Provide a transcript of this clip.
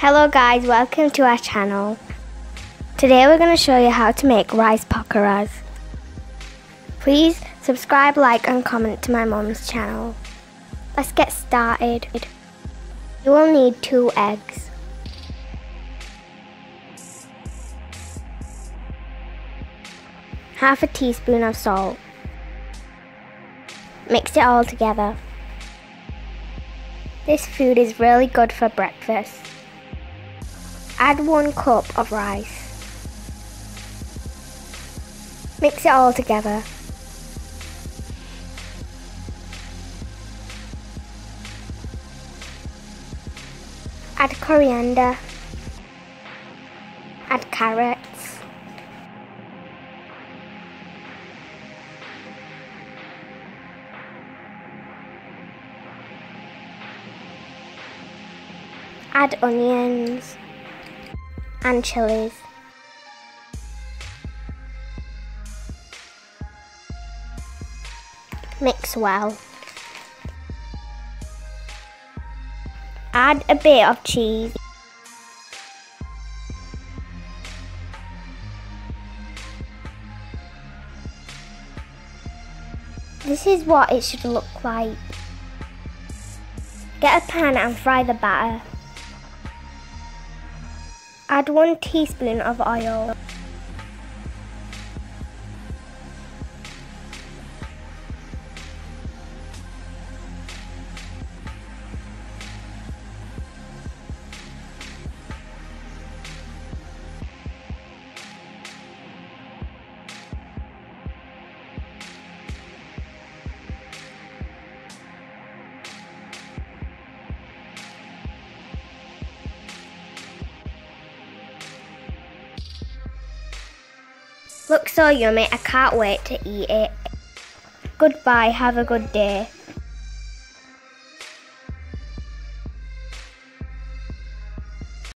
Hello guys, welcome to our channel. Today we're going to show you how to make rice pakoras. Please subscribe, like and comment to my mum's channel. Let's get started. You will need 2 eggs, half a teaspoon of salt. Mix it all together. This food is really good for breakfast. Add 1 cup of rice. Mix it all together. Add coriander. Add carrots. Add onions and chilies. Mix well. Add a bit of cheese. This is what it should look like. Get a pan and fry the batter. Add 1 teaspoon of oil. Looks so yummy, I can't wait to eat it. Goodbye, have a good day.